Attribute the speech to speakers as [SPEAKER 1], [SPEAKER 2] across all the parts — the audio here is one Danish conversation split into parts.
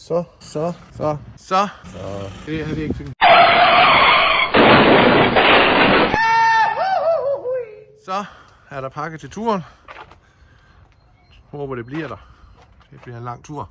[SPEAKER 1] Så.
[SPEAKER 2] Det havde vi ikke film. Så er der pakket til turen. Håber det bliver der. Det bliver en lang tur.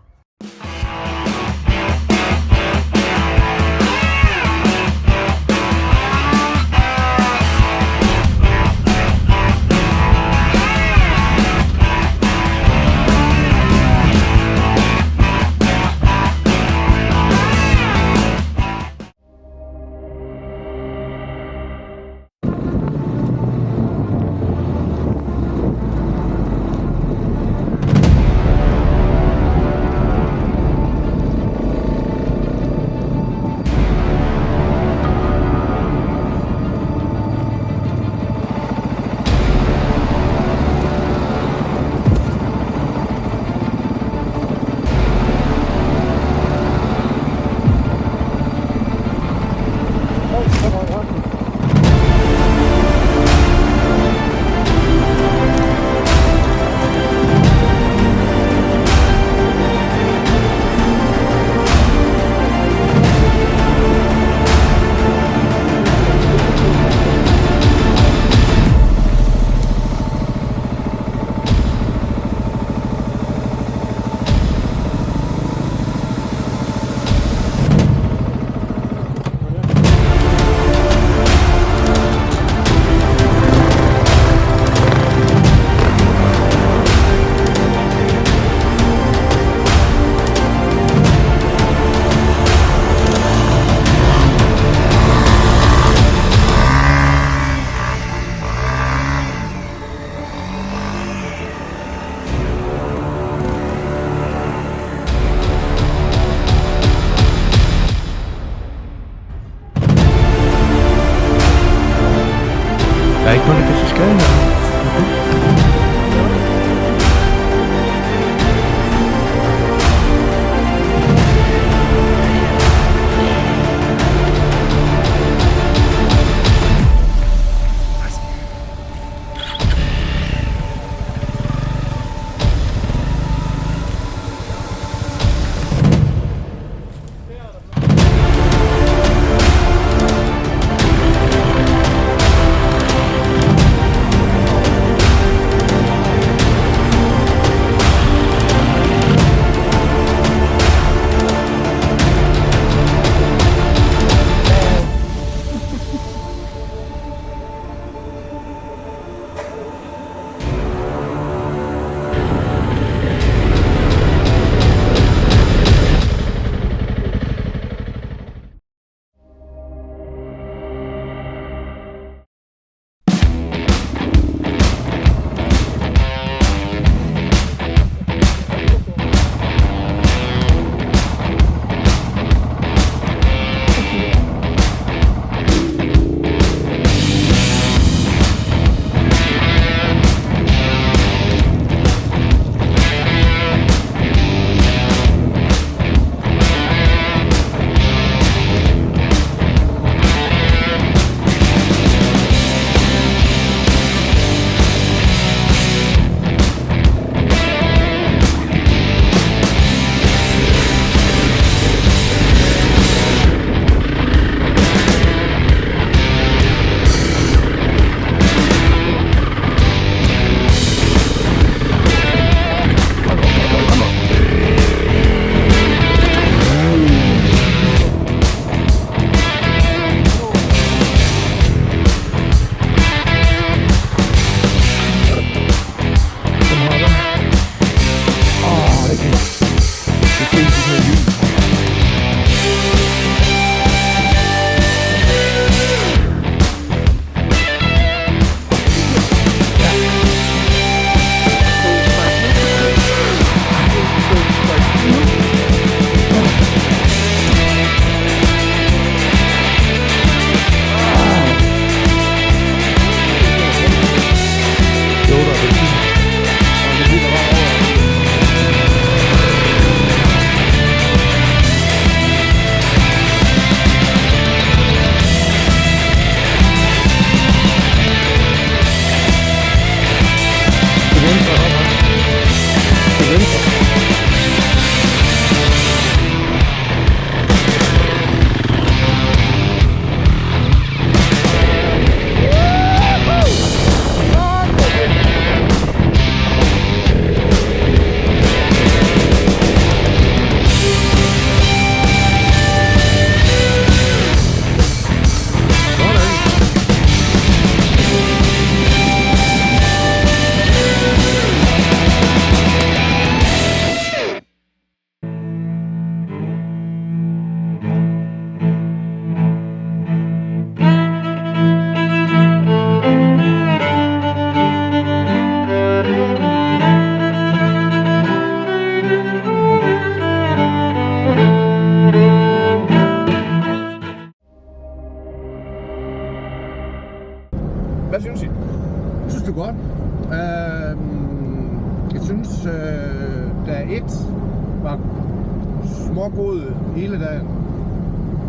[SPEAKER 2] smågod hele dagen.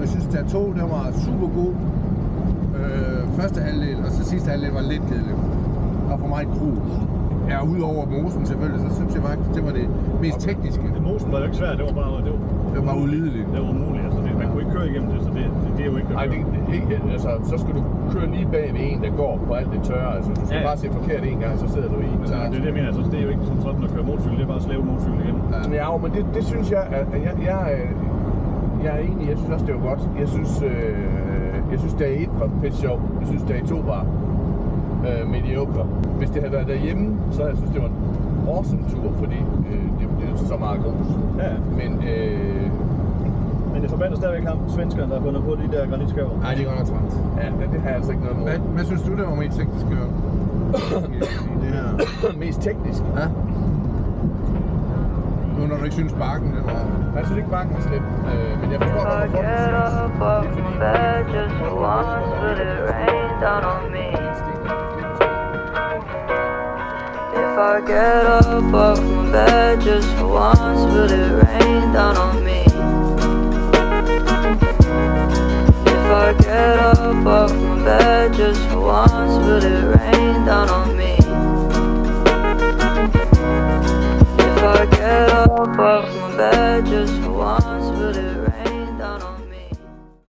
[SPEAKER 2] Jeg synes, der 2, der var super god. Første halvdel, og så sidste halvdel var lidt kedelig. Og for mig et krug. Ja, udover mosen selvfølgelig, så synes jeg faktisk, det var det mest tekniske.
[SPEAKER 1] Mosen var jo ikke svært, det var bare
[SPEAKER 2] ulideligt.
[SPEAKER 1] Det var umuligt, altså man kunne ikke køre igennem det, så det er jo ikke.
[SPEAKER 3] Nej, altså, så skal du køre lige bag ved en, der går på alt det tørre. Altså, du skal bare se forkert en gang, så sidder du i.
[SPEAKER 1] Altså, det er det, jeg mener, altså, det er jo ikke som sådan at køre motorcykel, det er bare at slæve motorcykel igen.
[SPEAKER 3] Ja, men det synes jeg, at jeg er enig, jeg synes også, det var godt. Jeg synes dag 1 var pisse sjov. Jeg synes, dag 2 var mediocre. Hvis det havde været derhjemme, så havde jeg synes, det var en awesome tur, fordi det er så meget grus.
[SPEAKER 1] Ja. Men det forbander stadigvæk ham, svenskeren, der har fundet på de der granitskæver.
[SPEAKER 2] Nej, det er godt nok træt.
[SPEAKER 3] Ja, det har jeg altså ikke noget mod.
[SPEAKER 2] Hvad synes du, der var mest teknisk i det her?
[SPEAKER 3] Mest teknisk?
[SPEAKER 2] Ja. Nu når du ikke synes bakken, det var...
[SPEAKER 3] Jeg synes ikke bakken var slem, men jeg forstår godt, hvorfor det
[SPEAKER 4] If I get up off my bed just for once, will it rain down on me? If I get up off my bed just for once, will it rain